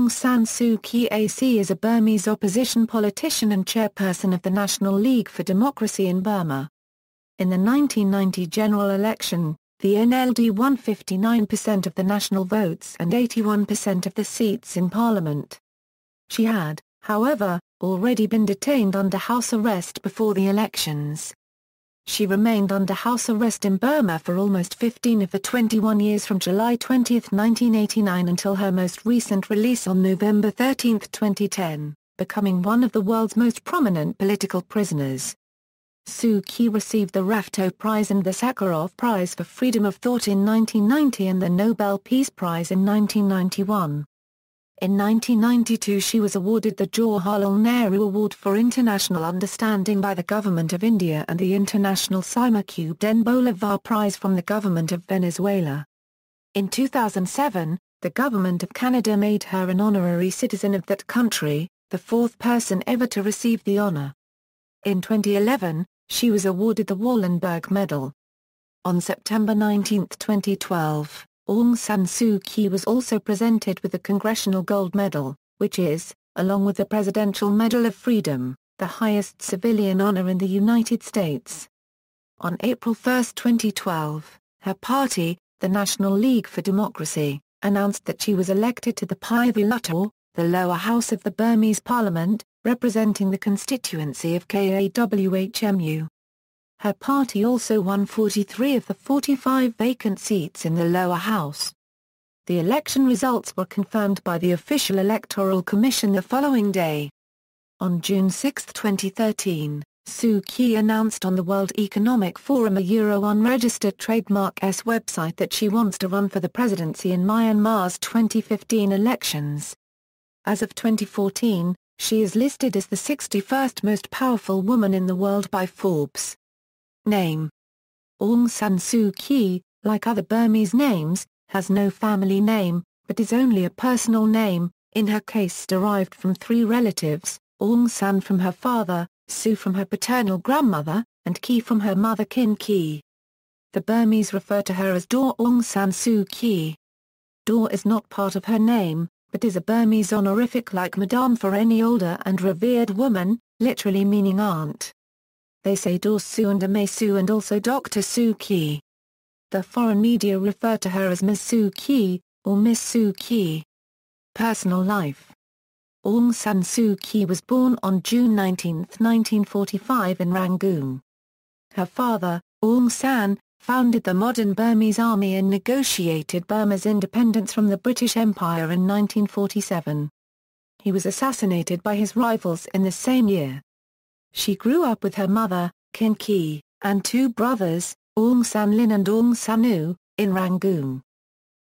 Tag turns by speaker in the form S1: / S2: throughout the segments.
S1: Aung San Suu Kyi AC is a Burmese opposition politician and chairperson of the National League for Democracy in Burma. In the 1990 general election, the NLD won 59% of the national votes and 81% of the seats in parliament. She had, however, already been detained under house arrest before the elections. She remained under house arrest in Burma for almost 15 of the 21 years from July 20, 1989 until her most recent release on November 13, 2010, becoming one of the world's most prominent political prisoners. Suu Kyi received the Rafto Prize and the Sakharov Prize for Freedom of Thought in 1990 and the Nobel Peace Prize in 1991. In 1992 she was awarded the Jawaharlal Nehru Award for International Understanding by the Government of India and the International Simón Bolívar Prize from the Government of Venezuela. In 2007, the Government of Canada made her an honorary citizen of that country, the fourth person ever to receive the honor. In 2011, she was awarded the Wallenberg Medal. On September 19, 2012, Aung San Suu Kyi was also presented with the Congressional Gold Medal, which is, along with the Presidential Medal of Freedom, the highest civilian honor in the United States. On April 1, 2012, her party, the National League for Democracy, announced that she was elected to the Parliamentary, the lower house of the Burmese parliament, representing the constituency of Kawhmu. Her party also won 43 of the 45 vacant seats in the lower house. The election results were confirmed by the official Electoral Commission the following day. On June 6, 2013, Suu Kyi announced on the World Economic Forum unregistered trademark's website that she wants to run for the presidency in Myanmar's 2015 elections. As of 2014, she is listed as the 61st most powerful woman in the world by Forbes. Name: Aung San Suu Kyi, like other Burmese names, has no family name, but is only a personal name, in her case derived from three relatives, Aung San from her father, Suu from her paternal grandmother, and Kyi from her mother Khin Kyi. The Burmese refer to her as Daw Aung San Suu Kyi. Daw is not part of her name, but is a Burmese honorific like Madame for any older and revered woman, literally meaning aunt. They say Daw Suu and Ame Suu and also Dr. Suu Kyi. The foreign media refer to her as Ms. Suu Kyi, or Miss Suu Kyi. Personal life: Aung San Suu Kyi was born on June 19, 1945 in Rangoon. Her father, Aung San, founded the modern Burmese army and negotiated Burma's independence from the British Empire in 1947. He was assassinated by his rivals in the same year. She grew up with her mother, Khin Kyi, and two brothers, Aung San Lin and Aung San U, in Rangoon.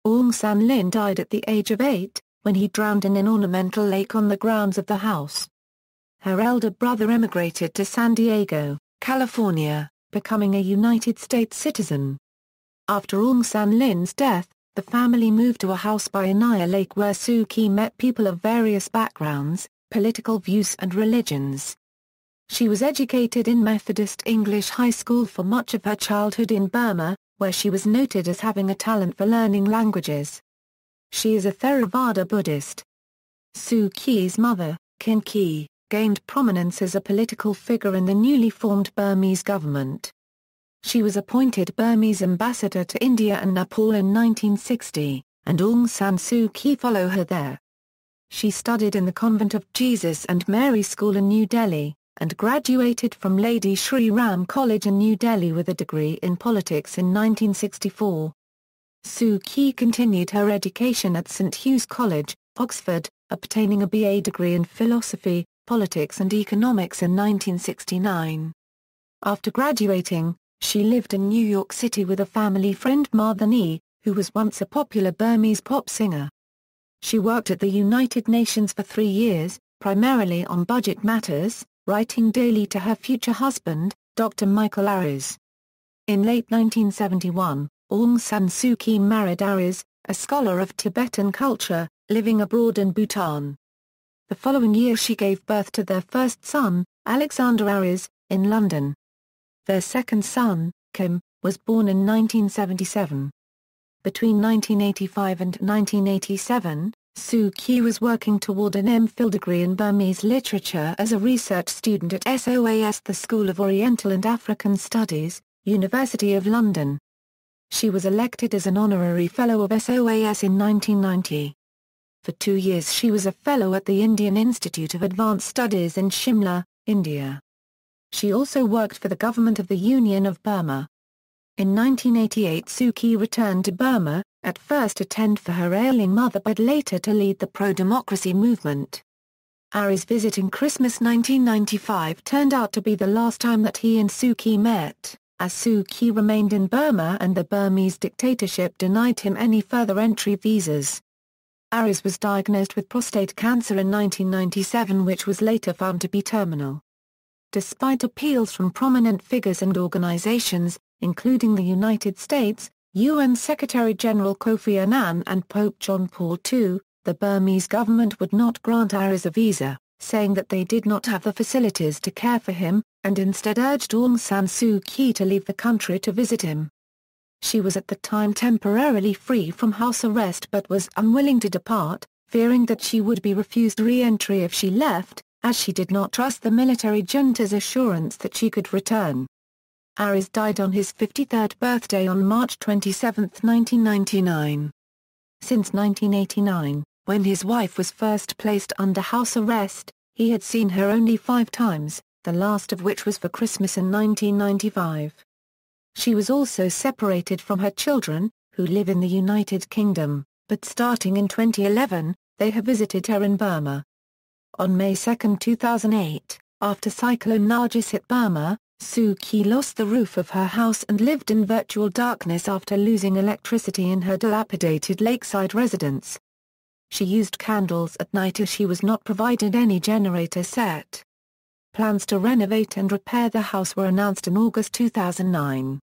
S1: Aung San Lin died at the age of 8, when he drowned in an ornamental lake on the grounds of the house. Her elder brother emigrated to San Diego, California, becoming a United States citizen. After Aung San Lin's death, the family moved to a house by Anaya Lake where Suu Kyi met people of various backgrounds, political views and religions. She was educated in Methodist English High School for much of her childhood in Burma, where she was noted as having a talent for learning languages. She is a Theravada Buddhist. Suu Kyi's mother, Khin Kyi, gained prominence as a political figure in the newly formed Burmese government. She was appointed Burmese ambassador to India and Nepal in 1960, and Aung San Suu Kyi followed her there. She studied in the Convent of Jesus and Mary School in New Delhi, and graduated from Lady Shri Ram College in New Delhi with a degree in politics in 1964. Suu Kyi continued her education at St Hugh's College, Oxford, obtaining a BA degree in philosophy, politics and economics in 1969. After graduating, she lived in New York City with a family friend Mardhani, who was once a popular Burmese pop singer. She worked at the United Nations for 3 years, primarily on budget matters, writing daily to her future husband, Dr. Michael Aris. In late 1971, Aung San Suu Kyi married Aris, a scholar of Tibetan culture, living abroad in Bhutan. The following year she gave birth to their first son, Alexander Aris, in London. Their second son, Kim, was born in 1977. Between 1985 and 1987, Suu Kyi was working toward an MPhil degree in Burmese literature as a research student at SOAS, the School of Oriental and African Studies, University of London. She was elected as an honorary fellow of SOAS in 1990. For 2 years she was a fellow at the Indian Institute of Advanced Studies in Shimla, India. She also worked for the government of the Union of Burma. In 1988 Suu Kyi returned to Burma, at first to tend for her ailing mother but later to lead the pro-democracy movement. Ari's visit in Christmas 1995 turned out to be the last time that he and Suu Kyi met, as Suu Kyi remained in Burma and the Burmese dictatorship denied him any further entry visas. Aris was diagnosed with prostate cancer in 1997, which was later found to be terminal. Despite appeals from prominent figures and organizations, including the United States, UN Secretary-General Kofi Annan and Pope John Paul II, the Burmese government would not grant Aris a visa, saying that they did not have the facilities to care for him, and instead urged Aung San Suu Kyi to leave the country to visit him. She was at the time temporarily free from house arrest but was unwilling to depart, fearing that she would be refused re-entry if she left, as she did not trust the military junta's assurance that she could return. Aris died on his 53rd birthday on March 27, 1999. Since 1989, when his wife was first placed under house arrest, he had seen her only 5 times, the last of which was for Christmas in 1995. She was also separated from her children, who live in the United Kingdom, but starting in 2011, they have visited her in Burma. On May 2, 2008, after Cyclone Nargis hit Burma, Suu Kyi lost the roof of her house and lived in virtual darkness after losing electricity in her dilapidated lakeside residence. She used candles at night as she was not provided any generator set. Plans to renovate and repair the house were announced in August 2009.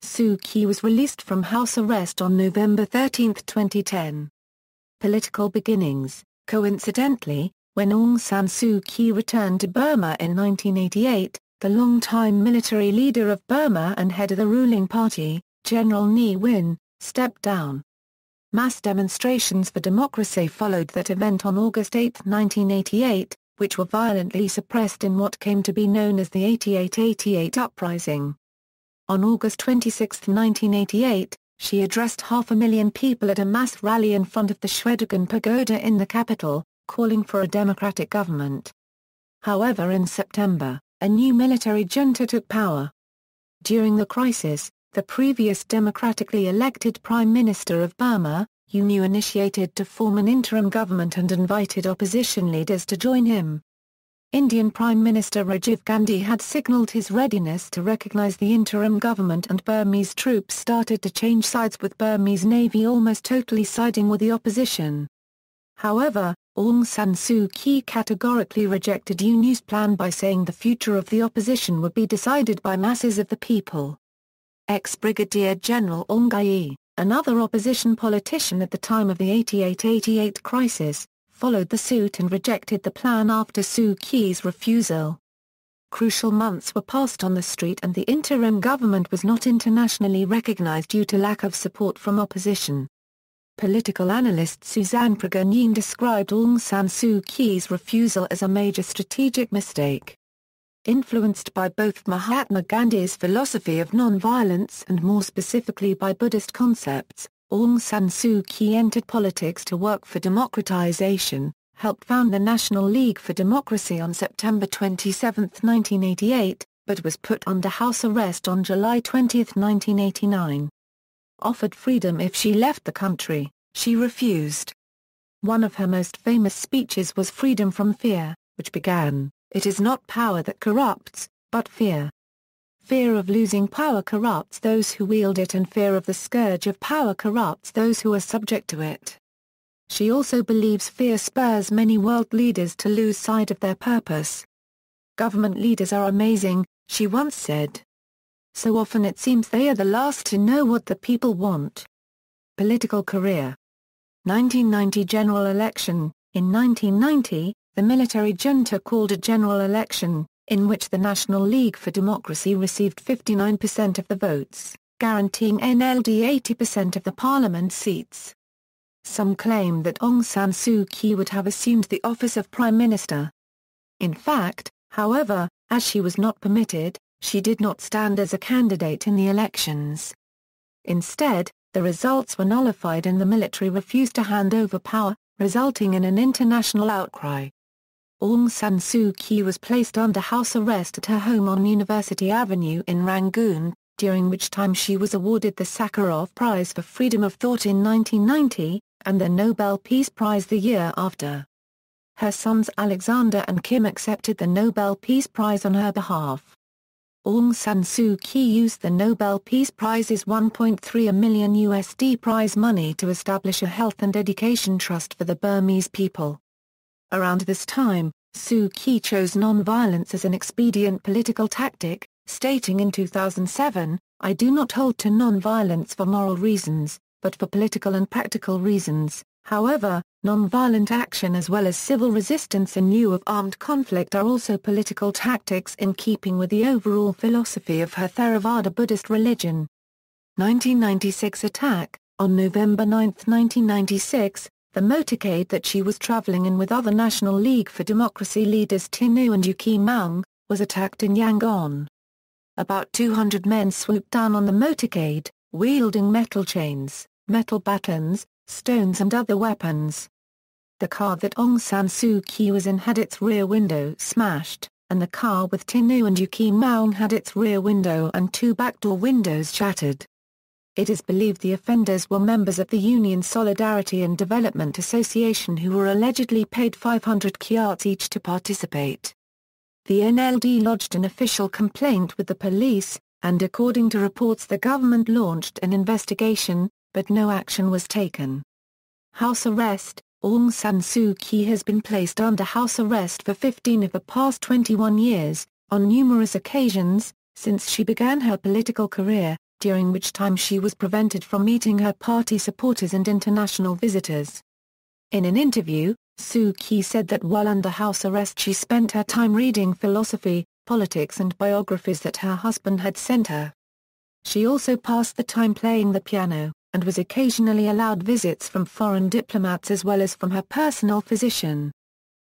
S1: Suu Kyi was released from house arrest on November 13, 2010. Political beginnings. Coincidentally, when Aung San Suu Kyi returned to Burma in 1988, the longtime military leader of Burma and head of the ruling party, General Ne Win, stepped down. Mass demonstrations for democracy followed that event on August 8, 1988, which were violently suppressed in what came to be known as the 8888 uprising. On August 26, 1988, she addressed 500,000 people at a mass rally in front of the Shwedagon Pagoda in the capital, calling for a democratic government. However, in September, a new military junta took power. During the crisis, the previous democratically elected Prime Minister of Burma, U Nu, initiated to form an interim government and invited opposition leaders to join him. Indian Prime Minister Rajiv Gandhi had signalled his readiness to recognise the interim government, and Burmese troops started to change sides, with Burmese Navy almost totally siding with the opposition. However, Aung San Suu Kyi categorically rejected U Nu's plan by saying the future of the opposition would be decided by masses of the people. Ex-Brigadier General Aung San, another opposition politician at the time of the 8888 crisis, followed the suit and rejected the plan after Suu Kyi's refusal. Crucial months were passed on the street and the interim government was not internationally recognized due to lack of support from opposition. Political analyst Suzanne Prigogine described Aung San Suu Kyi's refusal as a major strategic mistake. Influenced by both Mahatma Gandhi's philosophy of non-violence and more specifically by Buddhist concepts, Aung San Suu Kyi entered politics to work for democratization, helped found the National League for Democracy on September 27, 1988, but was put under house arrest on July 20, 1989. Offered freedom if she left the country, she refused. One of her most famous speeches was Freedom from Fear, which began, "It is not power that corrupts, but fear. Fear of losing power corrupts those who wield it, and fear of the scourge of power corrupts those who are subject to it." She also believes fear spurs many world leaders to lose sight of their purpose. "Government leaders are amazing," she once said. "So often it seems they are the last to know what the people want." Political career. 1990 general election. In 1990, the military junta called a general election, in which the National League for Democracy received 59% of the votes, guaranteeing NLD 80% of the parliament seats. some claim that Aung San Suu Kyi would have assumed the office of Prime Minister. In fact, however, as she was not permitted, she did not stand as a candidate in the elections. Instead, the results were nullified and the military refused to hand over power, resulting in an international outcry. Aung San Suu Kyi was placed under house arrest at her home on University Avenue in Rangoon, during which time she was awarded the Sakharov Prize for Freedom of Thought in 1990, and the Nobel Peace Prize the year after. Her sons Alexander and Kim accepted the Nobel Peace Prize on her behalf. Aung San Suu Kyi used the Nobel Peace Prize's $1.3 million USD prize money to establish a health and education trust for the Burmese people. Around this time, Suu Kyi chose non-violence as an expedient political tactic, stating in 2007, "I do not hold to non-violence for moral reasons, but for political and practical reasons. However, non-violent action as well as civil resistance in lieu of armed conflict are also political tactics in keeping with the overall philosophy of her Theravada Buddhist religion." 1996 attack. On November 9, 1996, the motorcade that she was traveling in with other National League for Democracy leaders Tinu and Yuki Maung, was attacked in Yangon. About 200 men swooped down on the motorcade, wielding metal chains, metal batons, stones and other weapons. The car that Aung San Suu Kyi was in had its rear window smashed, and the car with Tinu and Yuki Maung had its rear window and two backdoor windows shattered. It is believed the offenders were members of the Union Solidarity and Development Association who were allegedly paid 500 kyats each to participate. The NLD lodged an official complaint with the police, and according to reports the government launched an investigation, but no action was taken. House arrest. Aung San Suu Kyi has been placed under house arrest for 15 of the past 21 years, on numerous occasions, since she began her political career, during which time she was prevented from meeting her party supporters and international visitors. In an interview, Suu Kyi said that while under house arrest she spent her time reading philosophy, politics and biographies that her husband had sent her. She also passed the time playing the piano, and was occasionally allowed visits from foreign diplomats as well as from her personal physician.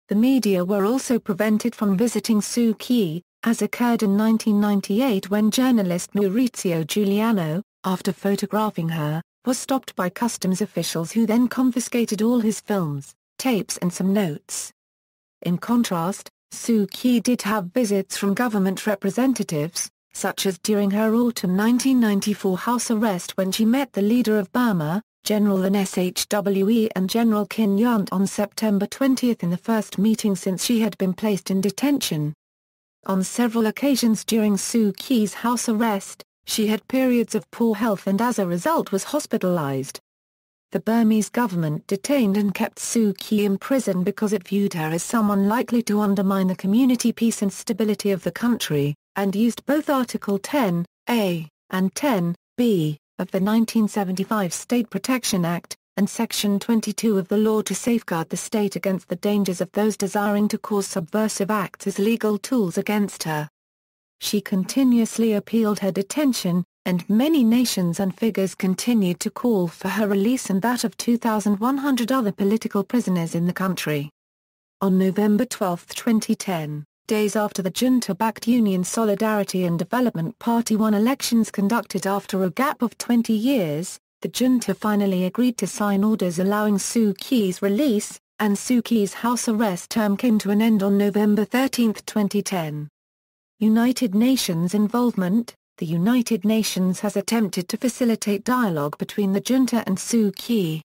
S1: The media were also prevented from visiting Suu Kyi, as occurred in 1998 when journalist Maurizio Giuliano, after photographing her, was stopped by customs officials who then confiscated all his films, tapes and some notes. In contrast, Suu Kyi did have visits from government representatives, such as during her autumn 1994 house arrest when she met the leader of Burma, General N. Shwe and General Kin Yunt on September 20 in the first meeting since she had been placed in detention. On several occasions during Suu Kyi's house arrest, she had periods of poor health and as a result was hospitalized. The Burmese government detained and kept Suu Kyi in prison because it viewed her as someone likely to undermine the community peace and stability of the country, and used both Article 10(a) and 10(b) of the 1975 State Protection Act, and Section 22 of the law to safeguard the state against the dangers of those desiring to cause subversive acts as legal tools against her. She continuously appealed her detention, and many nations and figures continued to call for her release and that of 2,100 other political prisoners in the country. On November 12, 2010, days after the junta-backed Union Solidarity and Development Party won elections conducted after a gap of 20 years, the junta finally agreed to sign orders allowing Suu Kyi's release, and Suu Kyi's house arrest term came to an end on November 13, 2010. United Nations involvement. The United Nations has attempted to facilitate dialogue between the junta and Suu Kyi.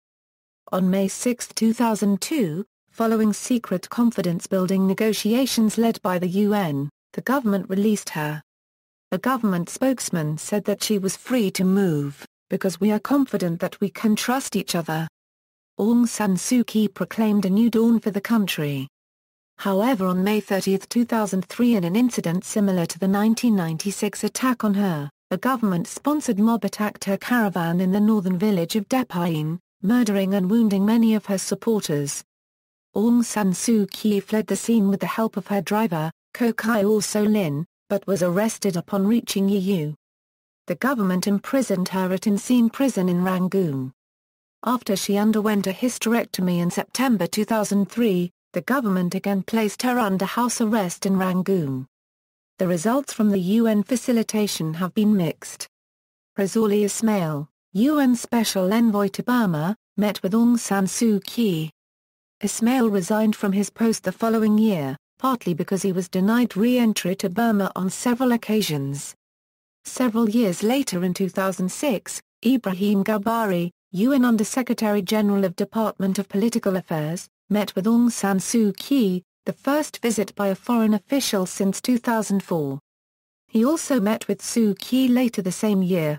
S1: On May 6, 2002, following secret confidence-building negotiations led by the UN, the government released her. A government spokesman said that she was free to move, because we are confident that we can trust each other. Aung San Suu Kyi proclaimed a new dawn for the country. However, on May 30, 2003, in an incident similar to the 1996 attack on her, a government-sponsored mob attacked her caravan in the northern village of Depayin, murdering and wounding many of her supporters. Aung San Suu Kyi fled the scene with the help of her driver, Kokyo Solin, but was arrested upon reaching Yiwu. The government imprisoned her at Insein prison in Rangoon. After she underwent a hysterectomy in September 2003, the government again placed her under house arrest in Rangoon. The results from the UN facilitation have been mixed. Razali Ismail, UN Special Envoy to Burma, met with Aung San Suu Kyi. Ismail resigned from his post the following year, partly because he was denied re-entry to Burma on several occasions. Several years later in 2006, Ibrahim Gabari, UN Under-Secretary-General of Department of Political Affairs, met with Aung San Suu Kyi, the first visit by a foreign official since 2004. He also met with Suu Kyi later the same year.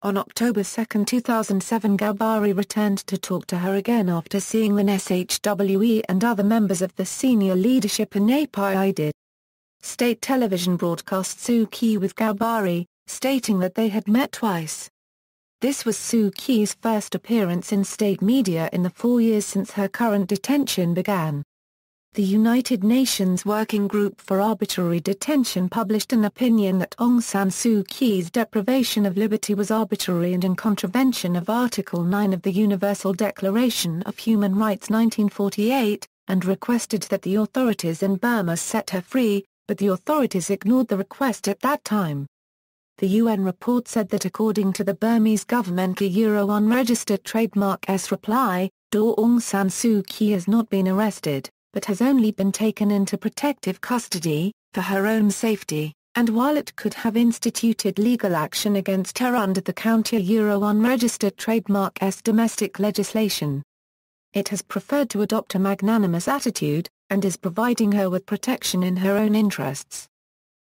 S1: On October 2, 2007, Gabari returned to talk to her again after seeing the sʰáɪr and other members of the senior leadership in Naypyidaw. State television broadcast Suu Kyi with Gabari, stating that they had met twice. This was Suu Kyi's first appearance in state media in the 4 years since her current detention began. The United Nations Working Group for Arbitrary Detention published an opinion that Aung San Suu Kyi's deprivation of liberty was arbitrary and in contravention of Article 9 of the Universal Declaration of Human Rights 1948, and requested that the authorities in Burma set her free, but the authorities ignored the request at that time. The UN report said that according to the Burmese government unregistered trademark S reply, Aung San Suu Kyi has not been arrested, but has only been taken into protective custody, for her own safety, and while it could have instituted legal action against her under the unregistered trademark S domestic legislation, it has preferred to adopt a magnanimous attitude, and is providing her with protection in her own interests.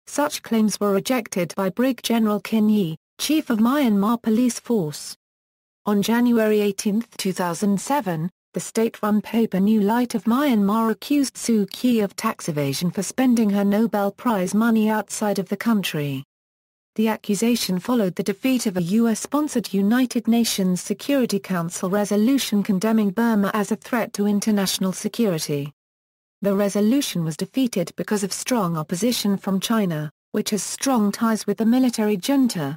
S1: Such claims were rejected by Brig General Krany, Chief of Myanmar Police Force. On January 18, 2007, the state-run paper New Light of Myanmar accused Suu Kyi of tax evasion for spending her Nobel Prize money outside of the country. The accusation followed the defeat of a U.S.-sponsored United Nations Security Council resolution condemning Burma as a threat to international security. The resolution was defeated because of strong opposition from China, which has strong ties with the military junta.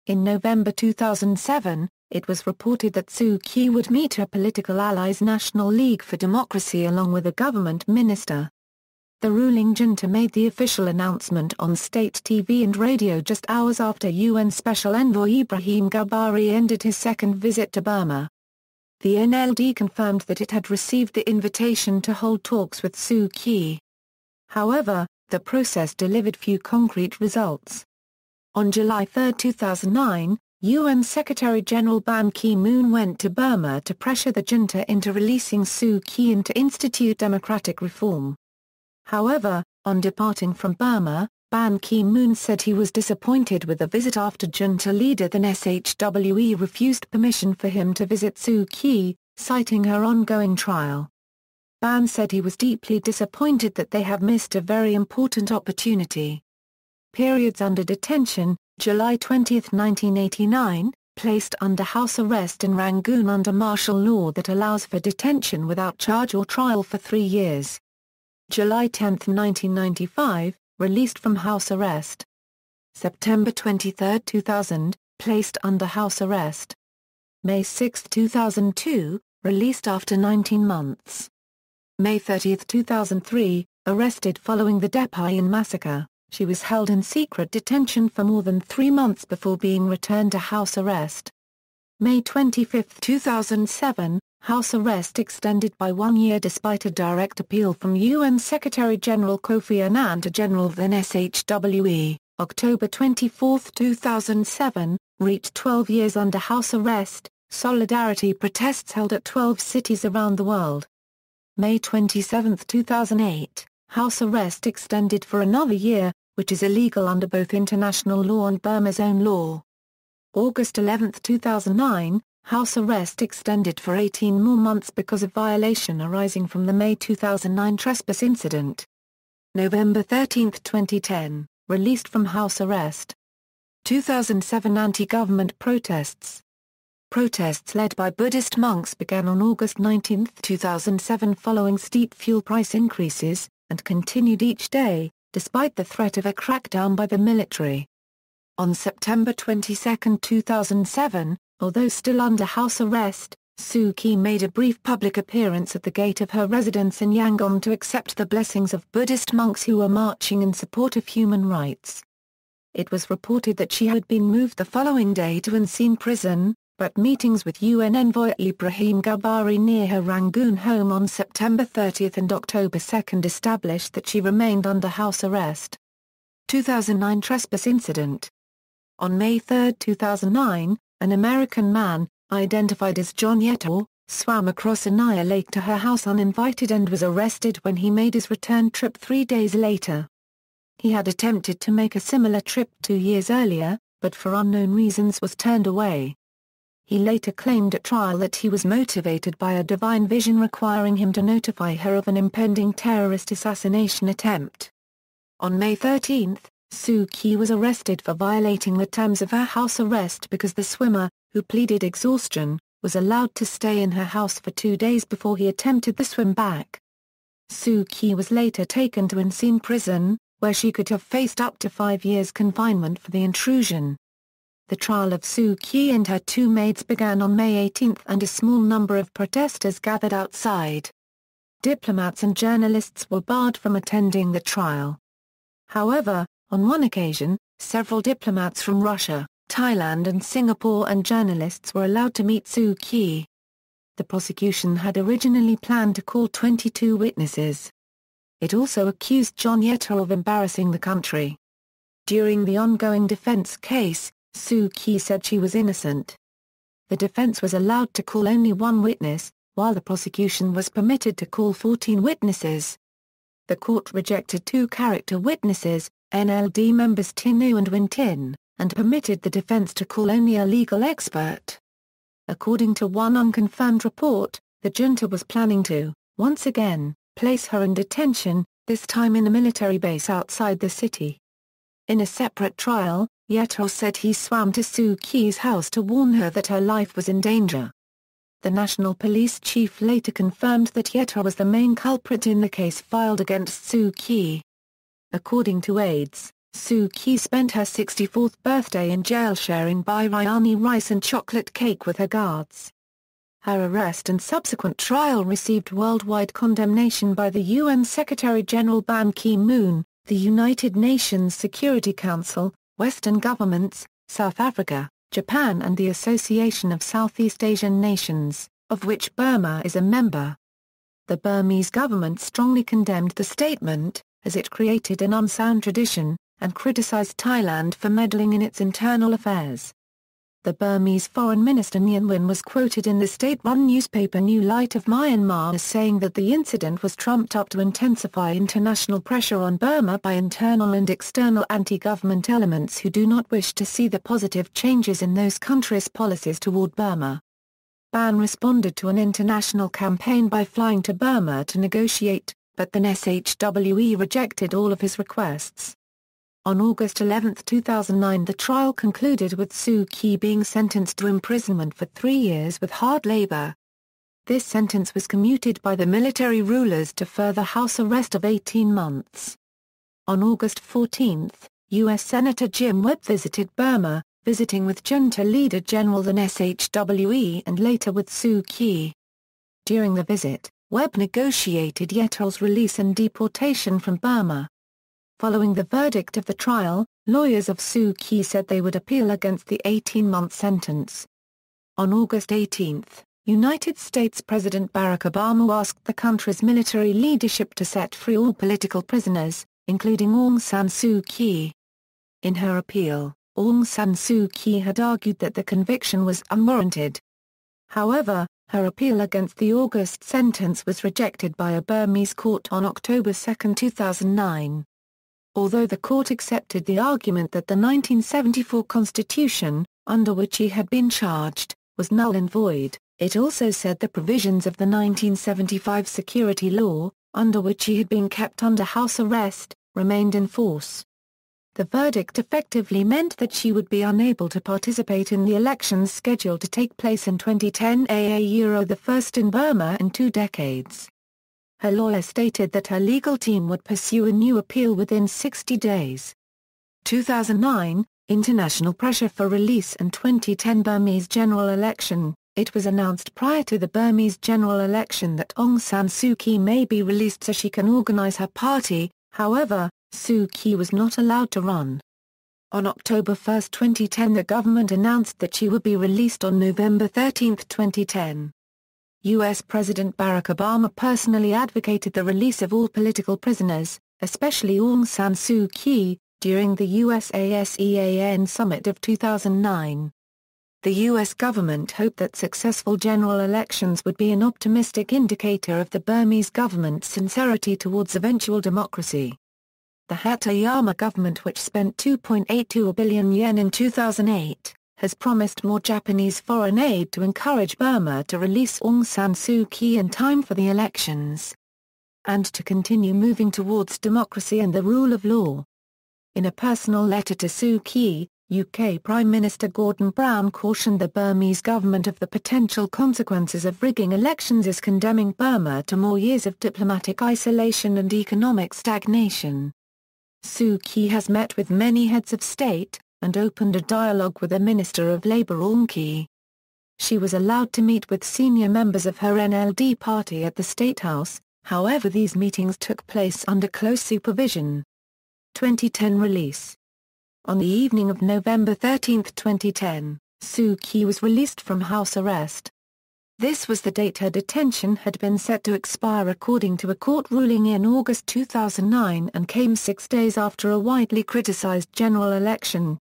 S1: In November 2007, it was reported that Suu Kyi would meet her political allies National League for Democracy along with a government minister. The ruling junta made the official announcement on state TV and radio just hours after UN Special Envoy Ibrahim Gabari ended his second visit to Burma. The NLD confirmed that it had received the invitation to hold talks with Suu Kyi. However, the process delivered few concrete results. On July 3, 2009, UN Secretary-General Ban Ki-moon went to Burma to pressure the junta into releasing Suu Kyi and to institute democratic reform. However, on departing from Burma, Ban Ki-moon said he was disappointed with the visit after junta leader the sʰáɪr refused permission for him to visit Suu Kyi, citing her ongoing trial. Ban said he was deeply disappointed that they have missed a very important opportunity. Periods under detention: July 20, 1989, placed under house arrest in Rangoon under martial law that allows for detention without charge or trial for 3 years. July 10, 1995, released from house arrest. September 23, 2000, placed under house arrest. May 6, 2002, released after 19 months. May 30, 2003, arrested following the Depayan massacre. She was held in secret detention for more than 3 months before being returned to house arrest. May 25, 2007, house arrest extended by 1 year despite a direct appeal from UN Secretary-General Kofi Annan to General of the sʰáɪr. October 24, 2007, reached 12 years under house arrest, solidarity protests held at 12 cities around the world. May 27, 2008, house arrest extended for another year, which is illegal under both international law and Burma's own law. August 11, 2009, house arrest extended for 18 more months because of violation arising from the May 2009 trespass incident. November 13, 2010, released from house arrest. 2007 anti-government protests. Protests led by Buddhist monks began on August 19, 2007 following steep fuel price increases, and continued each day, despite the threat of a crackdown by the military. On September 22, 2007, although still under house arrest, Suu Kyi made a brief public appearance at the gate of her residence in Yangon to accept the blessings of Buddhist monks who were marching in support of human rights. It was reported that she had been moved the following day to Aung prison, but meetings with UN envoy Ibrahim Gabari near her Rangoon home on September 30 and October 2 established that she remained under house arrest. 2009 Trespass Incident. On May 3, 2009, an American man, identified as John Yettall, swam across Anaya Lake to her house uninvited and was arrested when he made his return trip 3 days later. He had attempted to make a similar trip 2 years earlier, but for unknown reasons was turned away. He later claimed at trial that he was motivated by a divine vision requiring him to notify her of an impending terrorist assassination attempt. On May 13, Suu Kyi was arrested for violating the terms of her house arrest because the swimmer, who pleaded exhaustion, was allowed to stay in her house for 2 days before he attempted the swim back. Suu Kyi was later taken to Aung prison, where she could have faced up to 5 years confinement for the intrusion. The trial of Suu Kyi and her 2 maids began on May 18 and a small number of protesters gathered outside. Diplomats and journalists were barred from attending the trial. However, on one occasion, several diplomats from Russia, Thailand and Singapore and journalists were allowed to meet Suu Kyi. The prosecution had originally planned to call 22 witnesses. It also accused John Yettall of embarrassing the country. During the ongoing defense case, Suu Kyi said she was innocent. The defense was allowed to call only 1 witness, while the prosecution was permitted to call 14 witnesses. The court rejected 2 character witnesses, NLD members Tinu and Win Tin, and permitted the defense to call only a legal expert. According to one unconfirmed report, the junta was planning to, once again, place her in detention, this time in a military base outside the city. In a separate trial, Yettall said he swam to Suu Kyi's house to warn her that her life was in danger. The national police chief later confirmed that Yettall was the main culprit in the case filed against Suu Kyi. According to aides, Suu Kyi spent her 64th birthday in jail sharing biryani rice and chocolate cake with her guards. Her arrest and subsequent trial received worldwide condemnation by the UN Secretary-General Ban Ki-moon, the United Nations Security Council, Western governments, South Africa, Japan and the Association of Southeast Asian Nations, of which Burma is a member. The Burmese government strongly condemned the statement, as it created an unsound tradition, and criticized Thailand for meddling in its internal affairs. The Burmese Foreign Minister Nguyen Win was quoted in the state-run newspaper New Light of Myanmar as saying that the incident was trumped up to intensify international pressure on Burma by internal and external anti-government elements who do not wish to see the positive changes in those countries' policies toward Burma. Ban responded to an international campaign by flying to Burma to negotiate, but then SHWE rejected all of his requests. On August 11, 2009 the trial concluded with Suu Kyi being sentenced to imprisonment for 3 years with hard labor. This sentence was commuted by the military rulers to further house arrest of 18 months. On August 14, U.S. Senator Jim Webb visited Burma, visiting with junta leader General Then SHWE and later with Suu Kyi. During the visit, Webb negotiated Yettall's release and deportation from Burma. Following the verdict of the trial, lawyers of Suu Kyi said they would appeal against the 18-month sentence. On August 18, United States President Barack Obama asked the country's military leadership to set free all political prisoners, including Aung San Suu Kyi. In her appeal, Aung San Suu Kyi had argued that the conviction was unwarranted. However, her appeal against the August sentence was rejected by a Burmese court on October 2, 2009. Although the court accepted the argument that the 1974 constitution, under which he had been charged, was null and void, it also said the provisions of the 1975 security law, under which he had been kept under house arrest, remained in force. The verdict effectively meant that she would be unable to participate in the elections scheduled to take place in 2010, the first in Burma in 2 decades. Her lawyer stated that her legal team would pursue a new appeal within 60 days. 2009, international pressure for release and 2010 Burmese general election, It was announced prior to the Burmese general election that Aung San Suu Kyi may be released so she can organize her party. However, Suu Kyi was not allowed to run. On October 1, 2010, the government announced that she would be released on November 13, 2010. U.S. President Barack Obama personally advocated the release of all political prisoners, especially Aung San Suu Kyi, during the US-ASEAN summit of 2009. The U.S. government hoped that successful general elections would be an optimistic indicator of the Burmese government's sincerity towards eventual democracy. The Hatayama government, which spent 2.82 billion yen in 2008, has promised more Japanese foreign aid to encourage Burma to release Aung San Suu Kyi in time for the elections, and to continue moving towards democracy and the rule of law. In a personal letter to Suu Kyi, UK Prime Minister Gordon Brown cautioned the Burmese government of the potential consequences of rigging elections, condemning Burma to more years of diplomatic isolation and economic stagnation. Suu Kyi has met with many heads of state, and opened a dialogue with the Minister of Labour Aung Kyi. She was allowed to meet with senior members of her NLD party at the State House, however these meetings took place under close supervision. 2010 release. On the evening of November 13, 2010, Suu Kyi was released from house arrest. This was the date her detention had been set to expire according to a court ruling in August 2009, and came 6 days after a widely criticized general election.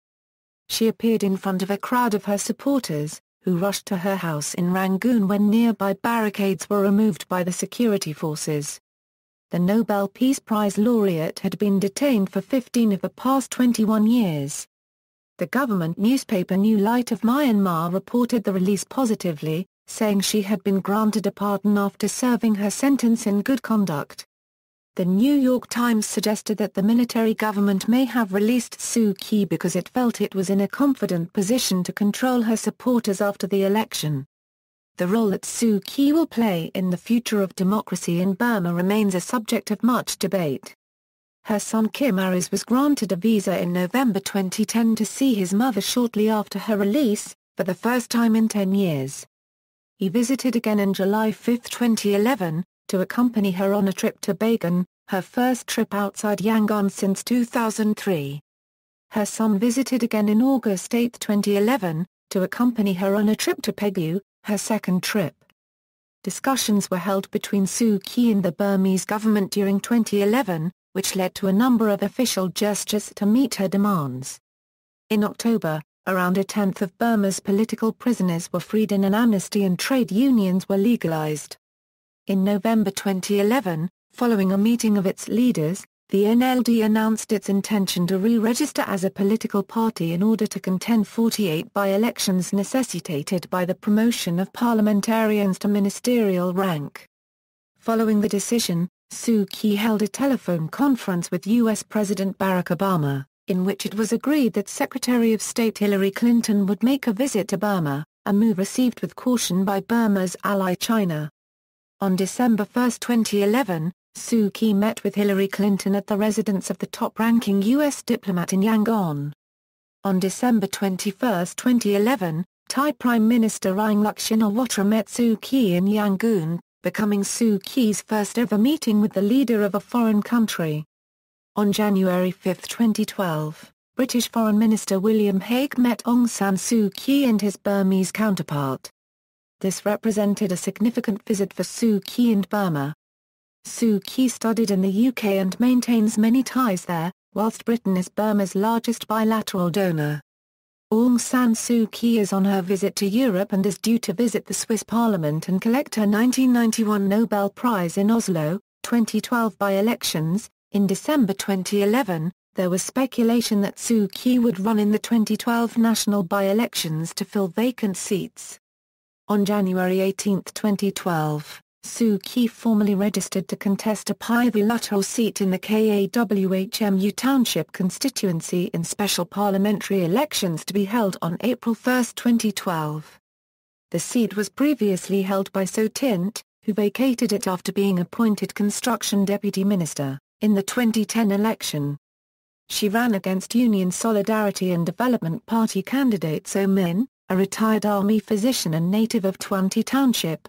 S1: She appeared in front of a crowd of her supporters, who rushed to her house in Rangoon when nearby barricades were removed by the security forces. The Nobel Peace Prize laureate had been detained for 15 of the past 21 years. The government newspaper New Light of Myanmar reported the release positively, saying she had been granted a pardon after serving her sentence in good conduct. The New York Times suggested that the military government may have released Suu Kyi because it felt it was in a confident position to control her supporters after the election. The role that Suu Kyi will play in the future of democracy in Burma remains a subject of much debate. Her son Kim Aris was granted a visa in November 2010 to see his mother shortly after her release, for the first time in 10 years. He visited again in July 5, 2011, to accompany her on a trip to Bagan, her first trip outside Yangon since 2003. Her son visited again in August 8, 2011, to accompany her on a trip to Pegu, her second trip. Discussions were held between Suu Kyi and the Burmese government during 2011, which led to a number of official gestures to meet her demands. In October, around a tenth of Burma's political prisoners were freed and an amnesty and trade unions were legalized. In November 2011, following a meeting of its leaders, the NLD announced its intention to re-register as a political party in order to contend 48 by-elections necessitated by the promotion of parliamentarians to ministerial rank. Following the decision, Suu Kyi held a telephone conference with U.S. President Barack Obama, in which it was agreed that Secretary of State Hillary Clinton would make a visit to Burma, a move received with caution by Burma's ally China. On December 1, 2011, Suu Kyi met with Hillary Clinton at the residence of the top-ranking U.S. diplomat in Yangon. On December 21, 2011, Thai Prime Minister Aung San Suu Kyi met Suu Kyi in Yangon, becoming Suu Kyi's first-ever meeting with the leader of a foreign country. On January 5, 2012, British Foreign Minister William Hague met Aung San Suu Kyi and his Burmese counterpart. This represented a significant visit for Suu Kyi and Burma. Suu Kyi studied in the UK and maintains many ties there, whilst Britain is Burma's largest bilateral donor. Aung San Suu Kyi is on her visit to Europe and is due to visit the Swiss Parliament and collect her 1991 Nobel Prize in Oslo. 2012 by-elections. In December 2011, there was speculation that Suu Kyi would run in the 2012 national by-elections to fill vacant seats. On January 18, 2012, Suu Kyi formally registered to contest a bilateral seat in the Kawhmu Township constituency in special parliamentary elections to be held on April 1, 2012. The seat was previously held by So Tint, who vacated it after being appointed Construction Deputy Minister, in the 2010 election. She ran against Union Solidarity and Development Party candidate So Min, a retired army physician and native of Twenty Township.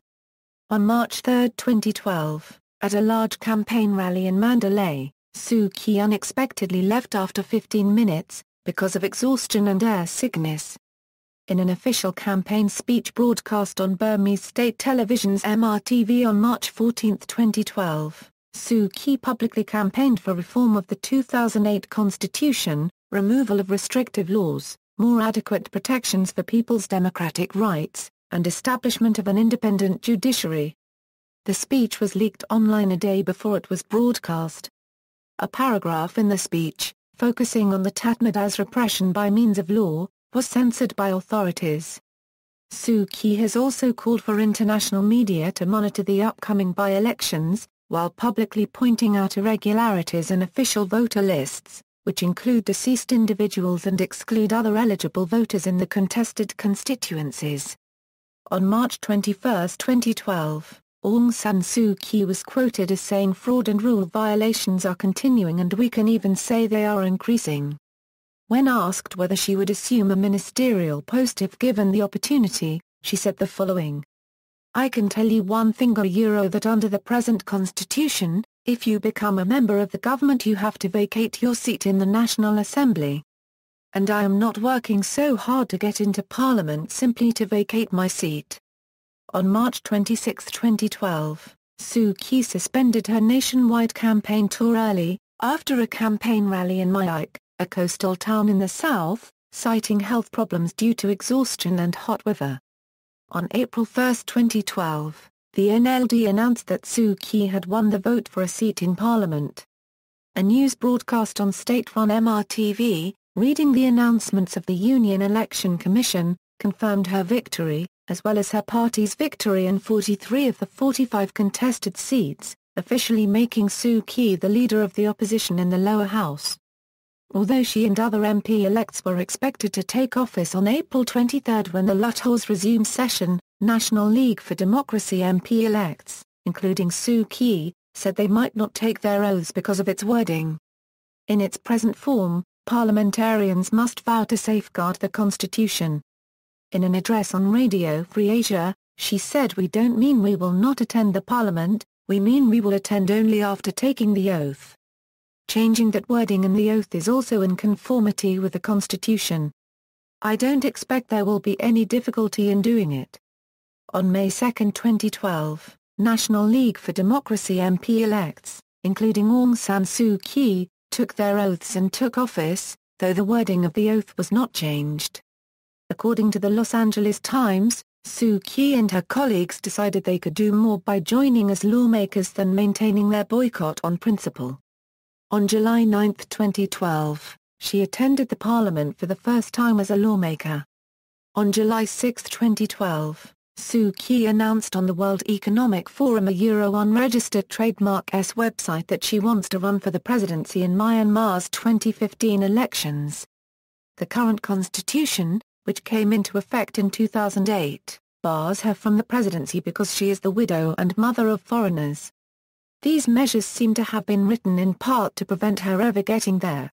S1: On March 3, 2012, at a large campaign rally in Mandalay, Suu Kyi unexpectedly left after 15 minutes, because of exhaustion and air sickness. In an official campaign speech broadcast on Burmese state television's MRTV on March 14, 2012, Suu Kyi publicly campaigned for reform of the 2008 constitution, removal of restrictive laws, more adequate protections for people's democratic rights, and establishment of an independent judiciary. The speech was leaked online a day before it was broadcast. A paragraph in the speech, focusing on the Tatmada's repression by means of law, was censored by authorities. Suu Kyi has also called for international media to monitor the upcoming by-elections, while publicly pointing out irregularities in official voter lists, which include deceased individuals and exclude other eligible voters in the contested constituencies. On March 21, 2012, Aung San Suu Kyi was quoted as saying fraud and rule violations are continuing and we can even say they are increasing. When asked whether she would assume a ministerial post if given the opportunity, she said the following. I can tell you one thing that under the present constitution, if you become a member of the government you have to vacate your seat in the National Assembly. And I am not working so hard to get into Parliament simply to vacate my seat. On March 26, 2012, Suu Kyi suspended her nationwide campaign tour early, after a campaign rally in Mayak, a coastal town in the south, citing health problems due to exhaustion and hot weather. On April 1, 2012, the NLD announced that Suu Kyi had won the vote for a seat in Parliament. A news broadcast on state-run MRTV, reading the announcements of the Union Election Commission, confirmed her victory, as well as her party's victory in 43 of the 45 contested seats, officially making Suu Kyi the leader of the opposition in the lower house. Although she and other MP-elects were expected to take office on April 23 when the House resumed session, National League for Democracy MP-elects, including Suu Kyi, said they might not take their oaths because of its wording. In its present form, parliamentarians must vow to safeguard the Constitution. In an address on Radio Free Asia, she said we don't mean we will not attend the Parliament, we mean we will attend only after taking the oath. Changing that wording in the oath is also in conformity with the Constitution. I don't expect there will be any difficulty in doing it. On May 2, 2012, National League for Democracy MP-elects, including Aung San Suu Kyi, took their oaths and took office, though the wording of the oath was not changed. According to the Los Angeles Times, Suu Kyi and her colleagues decided they could do more by joining as lawmakers than maintaining their boycott on principle. On July 9, 2012, she attended the Parliament for the first time as a lawmaker. On July 6, 2012, Suu Kyi announced on the World Economic Forum unregistered trademark's website that she wants to run for the presidency in Myanmar's 2015 elections. The current constitution, which came into effect in 2008, bars her from the presidency because she is the widow and mother of foreigners. These measures seem to have been written in part to prevent her ever getting there.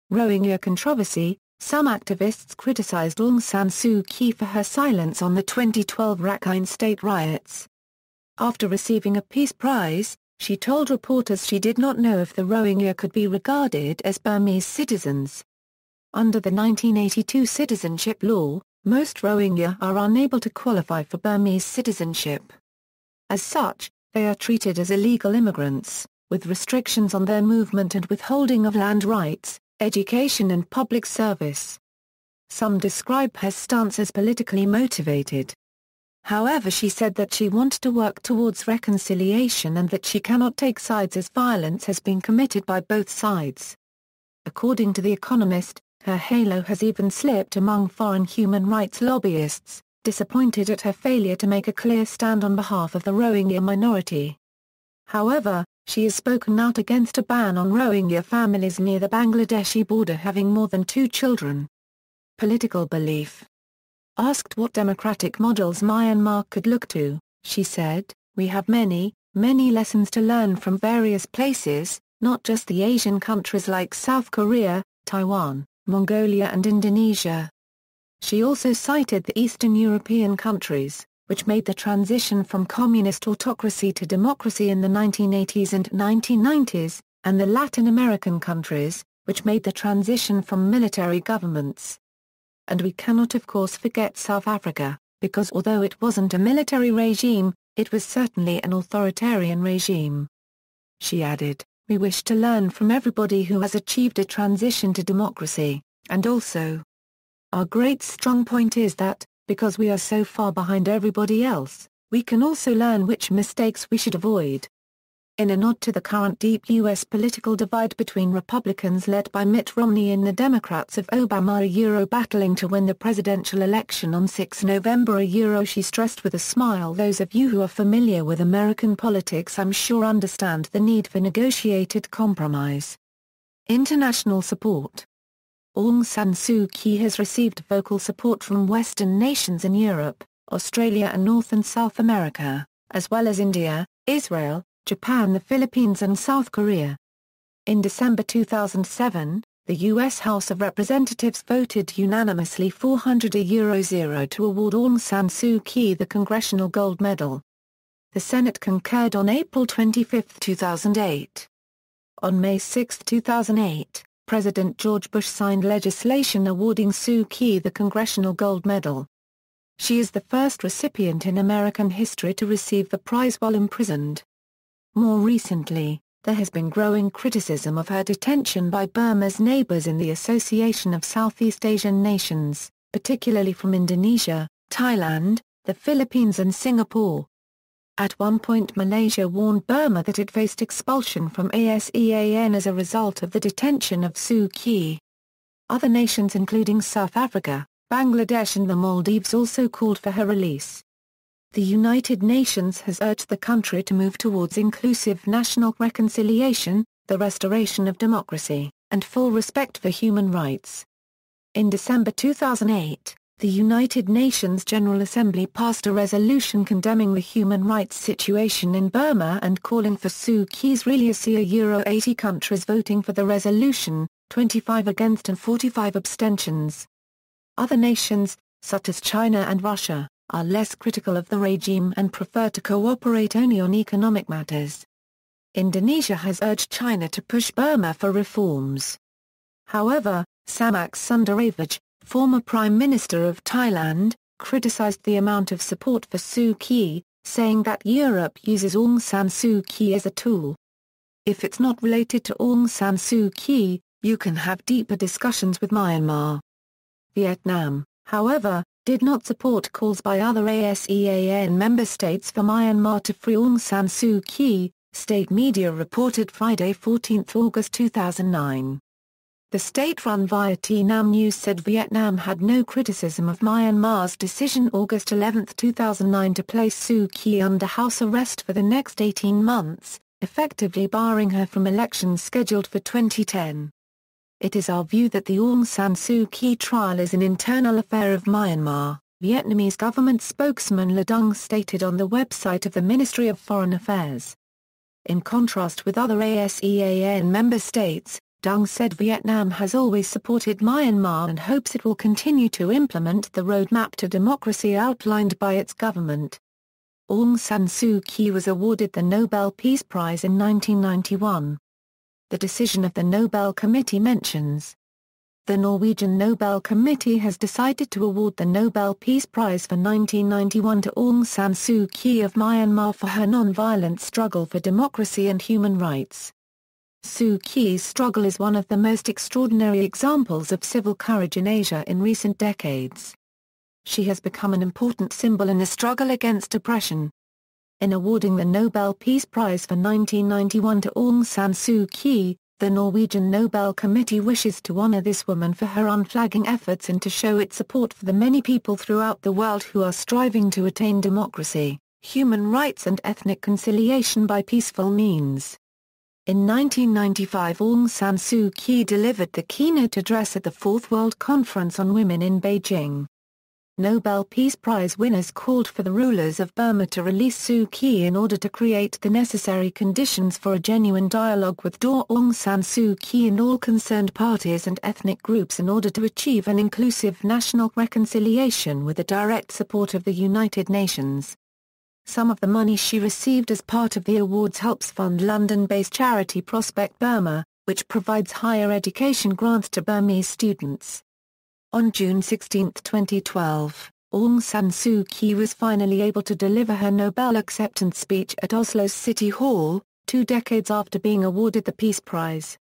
S1: Rohingya controversy. Some activists criticized Aung San Suu Kyi for her silence on the 2012 Rakhine state riots. After receiving a Peace Prize, she told reporters she did not know if the Rohingya could be regarded as Burmese citizens. Under the 1982 citizenship law, most Rohingya are unable to qualify for Burmese citizenship. As such, they are treated as illegal immigrants, with restrictions on their movement and withholding of land rights, education and public service. Some describe her stance as politically motivated. However, she said that she wants to work towards reconciliation and that she cannot take sides as violence has been committed by both sides. According to The Economist, her halo has even slipped among foreign human rights lobbyists, disappointed at her failure to make a clear stand on behalf of the Rohingya minority. However, she has spoken out against a ban on Rohingya families near the Bangladeshi border having more than 2 children. Political belief. Asked what democratic models Myanmar could look to, she said, "We have many, many lessons to learn from various places, not just the Asian countries like South Korea, Taiwan, Mongolia and Indonesia. She also cited the Eastern European countries, which made the transition from communist autocracy to democracy in the 1980s and 1990s, and the Latin American countries, which made the transition from military governments. And we cannot of course forget South Africa, because although it wasn't a military regime, it was certainly an authoritarian regime. She added, "We wish to learn from everybody who has achieved a transition to democracy, and also, our great strong point is that, because we are so far behind everybody else, we can also learn which mistakes we should avoid." In a nod to the current deep U.S. political divide between Republicans led by Mitt Romney and the Democrats of Obama battling to win the presidential election on 6 November she stressed with a smile, "Those of you who are familiar with American politics I'm sure understand the need for negotiated compromise." International support. Aung San Suu Kyi has received vocal support from Western nations in Europe, Australia and North and South America, as well as India, Israel, Japan, the Philippines and South Korea. In December 2007, the U.S. House of Representatives voted unanimously 400-0 to award Aung San Suu Kyi the Congressional Gold Medal. The Senate concurred on April 25, 2008. On May 6, 2008, President George Bush signed legislation awarding Suu Kyi the Congressional Gold Medal. She is the first recipient in American history to receive the prize while imprisoned. More recently, there has been growing criticism of her detention by Burma's neighbors in the Association of Southeast Asian Nations, particularly from Indonesia, Thailand, the Philippines and Singapore. At one point Malaysia warned Burma that it faced expulsion from ASEAN as a result of the detention of Suu Kyi. Other nations including South Africa, Bangladesh and the Maldives also called for her release. The United Nations has urged the country to move towards inclusive national reconciliation, the restoration of democracy, and full respect for human rights. In December 2008, the United Nations General Assembly passed a resolution condemning the human rights situation in Burma and calling for Suu Kyi's release. 80 countries voting for the resolution, 25 against and 45 abstentions. Other nations, such as China and Russia, are less critical of the regime and prefer to cooperate only on economic matters. Indonesia has urged China to push Burma for reforms. However, Samak Sundaravaj, former Prime Minister of Thailand, criticized the amount of support for Suu Kyi, saying that Europe uses Aung San Suu Kyi as a tool. If it's not related to Aung San Suu Kyi, you can have deeper discussions with Myanmar. Vietnam, however, did not support calls by other ASEAN member states for Myanmar to free Aung San Suu Kyi, state media reported Friday 14 August 2009. The state-run Vietnam News said Vietnam had no criticism of Myanmar's decision August 11, 2009 to place Suu Kyi under house arrest for the next 18 months, effectively barring her from elections scheduled for 2010. It is our view that the Aung San Suu Kyi trial is an internal affair of Myanmar, Vietnamese government spokesman Le Dung stated on the website of the Ministry of Foreign Affairs. In contrast with other ASEAN member states, Dung said Vietnam has always supported Myanmar and hopes it will continue to implement the roadmap to democracy outlined by its government. Aung San Suu Kyi was awarded the Nobel Peace Prize in 1991. The decision of the Nobel Committee mentions. The Norwegian Nobel Committee has decided to award the Nobel Peace Prize for 1991 to Aung San Suu Kyi of Myanmar for her non-violent struggle for democracy and human rights. Suu Kyi's struggle is one of the most extraordinary examples of civil courage in Asia in recent decades. She has become an important symbol in the struggle against oppression. In awarding the Nobel Peace Prize for 1991 to Aung San Suu Kyi, the Norwegian Nobel Committee wishes to honor this woman for her unflagging efforts and to show its support for the many people throughout the world who are striving to attain democracy, human rights and ethnic conciliation by peaceful means. In 1995 Aung San Suu Kyi delivered the keynote address at the Fourth World Conference on Women in Beijing. Nobel Peace Prize winners called for the rulers of Burma to release Suu Kyi in order to create the necessary conditions for a genuine dialogue with Aung San Suu Kyi and all concerned parties and ethnic groups in order to achieve an inclusive national reconciliation with the direct support of the United Nations. Some of the money she received as part of the awards helps fund London-based charity Prospect Burma, which provides higher education grants to Burmese students. On June 16, 2012, Aung San Suu Kyi was finally able to deliver her Nobel acceptance speech at Oslo's City Hall, 2 decades after being awarded the Peace Prize.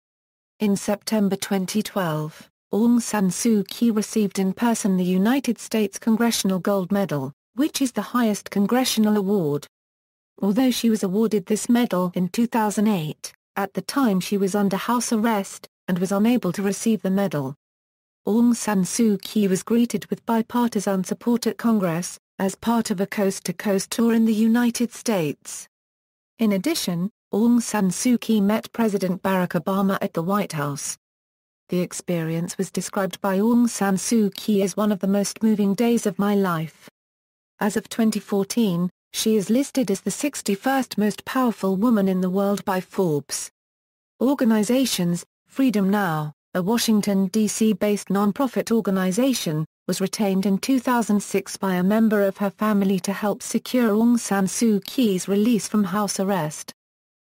S1: In September 2012, Aung San Suu Kyi received in person the United States Congressional Gold Medal, which is the highest congressional award. Although she was awarded this medal in 2008, at the time she was under house arrest, and was unable to receive the medal. Aung San Suu Kyi was greeted with bipartisan support at Congress, as part of a coast-to-coast tour in the United States. In addition, Aung San Suu Kyi met President Barack Obama at the White House. The experience was described by Aung San Suu Kyi as one of the most moving days of my life. As of 2014, she is listed as the 61st most powerful woman in the world by Forbes. Organizations, Freedom Now, a Washington, D.C.-based non-profit organization, was retained in 2006 by a member of her family to help secure Aung San Suu Kyi's release from house arrest.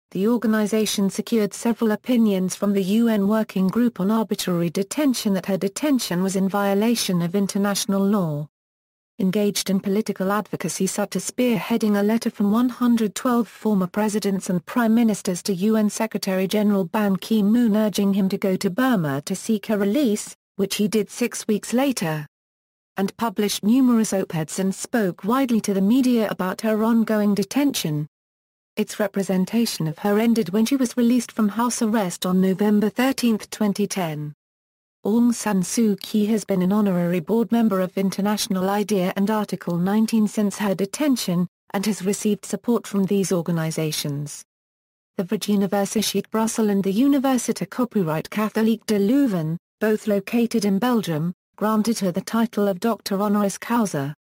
S1: The organization secured several opinions from the UN Working Group on Arbitrary Detention that her detention was in violation of international law. Engaged in political advocacy such as spearheading a letter from 112 former presidents and prime ministers to UN Secretary-General Ban Ki-moon urging him to go to Burma to seek her release, which he did 6 weeks later. And published numerous op-eds and spoke widely to the media about her ongoing detention. Its representation of her ended when she was released from house arrest on November 13, 2010. Aung San Suu Kyi has been an honorary board member of International IDEA and Article 19 since her detention, and has received support from these organizations. The Vrije Universiteit Brussels and the Université Copyright Catholique de Leuven, both located in Belgium, granted her the title of Doctor Honoris Causa.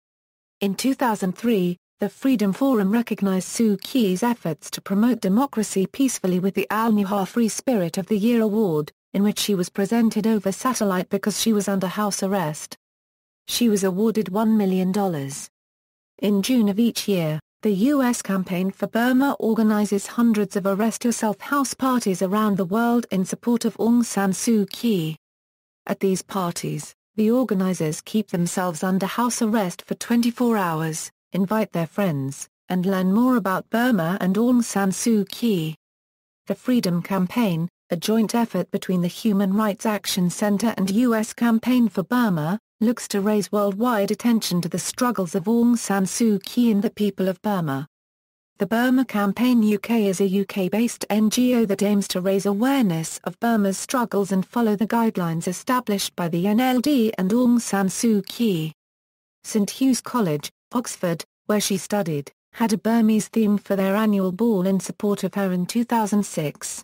S1: In 2003, the Freedom Forum recognized Suu Kyi's efforts to promote democracy peacefully with the Al-Muhar Free Spirit of the Year Award, in which she was presented over satellite because she was under house arrest. She was awarded $1 million. In June of each year, the U.S. Campaign for Burma organizes hundreds of Arrest Yourself house parties around the world in support of Aung San Suu Kyi. At these parties, the organizers keep themselves under house arrest for 24 hours, invite their friends, and learn more about Burma and Aung San Suu Kyi. The Freedom Campaign, a joint effort between the Human Rights Action Center and U.S. Campaign for Burma, looks to raise worldwide attention to the struggles of Aung San Suu Kyi and the people of Burma. The Burma Campaign UK is a UK-based NGO that aims to raise awareness of Burma's struggles and follow the guidelines established by the NLD and Aung San Suu Kyi. St Hugh's College, Oxford, where she studied, had a Burmese theme for their annual ball in support of her in 2006.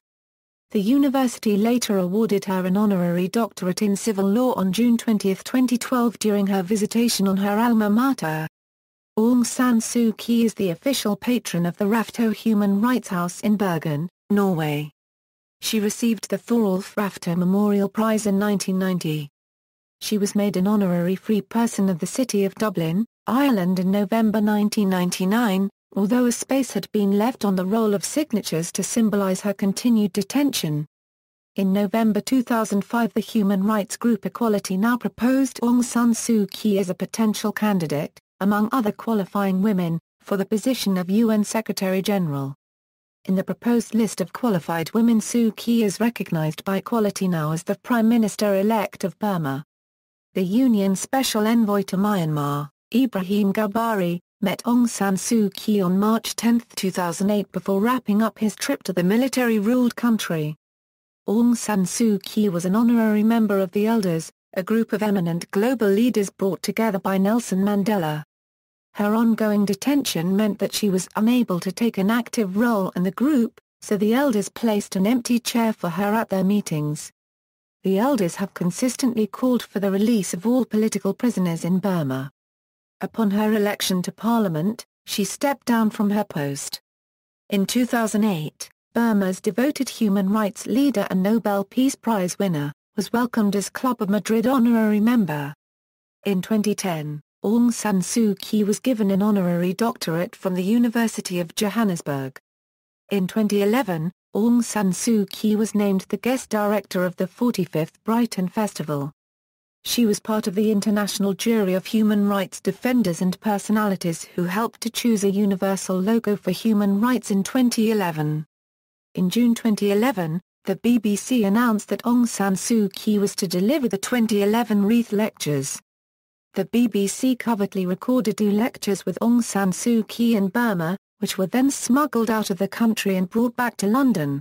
S1: The university later awarded her an honorary doctorate in civil law on June 20, 2012 during her visitation on her alma mater. Aung San Suu Kyi is the official patron of the Rafto Human Rights House in Bergen, Norway. She received the Thorolf Rafto Memorial Prize in 1990. She was made an honorary free person of the City of Dublin, Ireland in November 1999, although a space had been left on the roll of signatures to symbolize her continued detention. In November 2005 the human rights group Equality Now proposed Aung San Suu Kyi as a potential candidate, among other qualifying women, for the position of UN Secretary-General. In the proposed list of qualified women Suu Kyi is recognized by Equality Now as the Prime Minister-elect of Burma. The Union Special Envoy to Myanmar, Ibrahim Gabari, met Aung San Suu Kyi on March 10, 2008 before wrapping up his trip to the military-ruled country. Aung San Suu Kyi was an honorary member of the Elders, a group of eminent global leaders brought together by Nelson Mandela. Her ongoing detention meant that she was unable to take an active role in the group, so the Elders placed an empty chair for her at their meetings. The Elders have consistently called for the release of all political prisoners in Burma. Upon her election to Parliament, she stepped down from her post. In 2008, Burma's devoted human rights leader and Nobel Peace Prize winner, was welcomed as Club of Madrid honorary member. In 2010, Aung San Suu Kyi was given an honorary doctorate from the University of Johannesburg. In 2011, Aung San Suu Kyi was named the guest director of the 45th Brighton Festival. She was part of the international jury of human rights defenders and personalities who helped to choose a universal logo for human rights in 2011. In June 2011, the BBC announced that Aung San Suu Kyi was to deliver the 2011 Wreath Lectures. The BBC covertly recorded 2 lectures with Aung San Suu Kyi in Burma, which were then smuggled out of the country and brought back to London.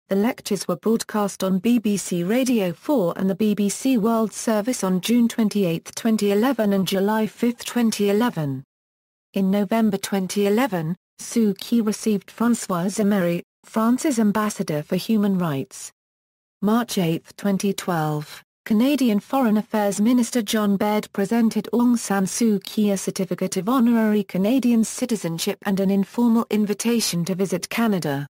S1: The lectures were broadcast on BBC Radio 4 and the BBC World Service on June 28, 2011 and July 5, 2011. In November 2011, Suu Kyi received François Emery, France's ambassador for human rights. March 8, 2012, Canadian Foreign Affairs Minister John Baird presented Aung San Suu Kyi a certificate of honorary Canadian citizenship and an informal invitation to visit Canada.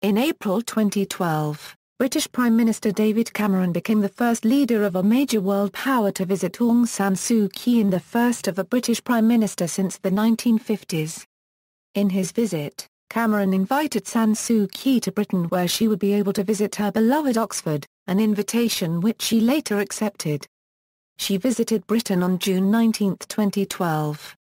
S1: In April 2012, British Prime Minister David Cameron became the first leader of a major world power to visit Aung San Suu Kyi and the first of a British Prime Minister since the 1950s. In his visit, Cameron invited San Suu Kyi to Britain where she would be able to visit her beloved Oxford, an invitation which she later accepted. She visited Britain on June 19, 2012.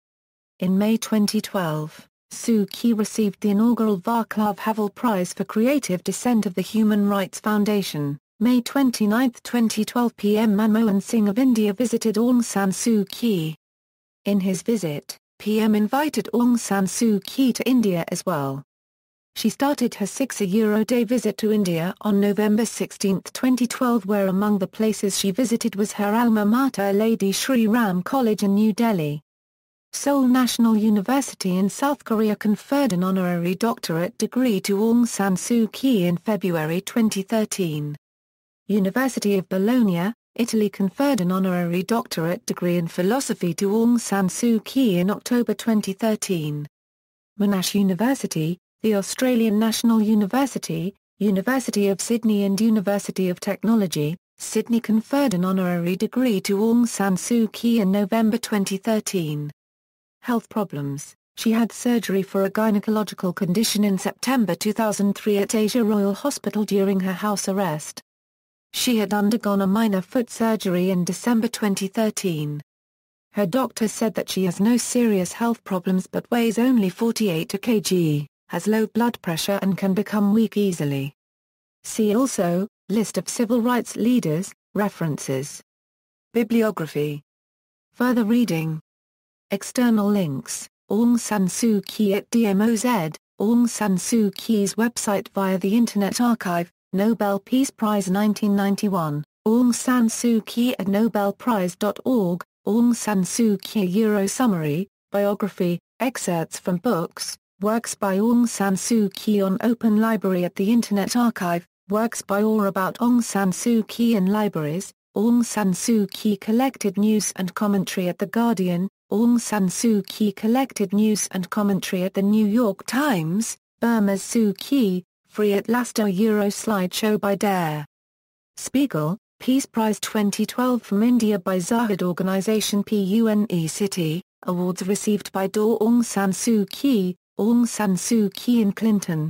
S1: In May 2012, Suu Kyi received the inaugural Václav Havel Prize for Creative Dissent of the Human Rights Foundation. May 29, 2012 PM Manmohan Singh of India visited Aung San Suu Kyi. In his visit, PM invited Aung San Suu Kyi to India as well. She started her 6-a-day visit to India on November 16, 2012 where among the places she visited was her alma mater Lady Shri Ram College in New Delhi. Seoul National University in South Korea conferred an honorary doctorate degree to Aung San Suu Kyi in February 2013. University of Bologna, Italy conferred an honorary doctorate degree in philosophy to Aung San Suu Kyi in October 2013. Monash University, the Australian National University, University of Sydney and University of Technology, Sydney conferred an honorary degree to Aung San Suu Kyi in November 2013. Health problems. She had surgery for a gynecological condition in September 2003 at Asia Royal Hospital during her house arrest. She had undergone a minor foot surgery in December 2013. Her doctor said that she has no serious health problems but weighs only 48 kg, has low blood pressure and can become weak easily. See also, List of civil rights leaders, references. Bibliography. Further reading. External links, Aung San Suu Kyi at DMOZ, Aung San Suu Kyi's website via the Internet Archive, Nobel Peace Prize 1991, Aung San Suu Kyi at nobelprize.org, Aung San Suu Kyi Euro Summary, Biography, excerpts from books, works by Aung San Suu Kyi on Open Library at the Internet Archive, works by or about Aung San Suu Kyi in libraries, Aung San Suu Kyi collected news and commentary at The Guardian, Aung San Suu Kyi collected news and commentary at The New York Times, Burma's Suu Kyi, free at last Euro slideshow by Dare. Spiegel, Peace Prize 2012 from India by Zahid Organisation PUNE City, awards received by Daw Aung San Suu Kyi, Aung San Suu Kyi and Clinton.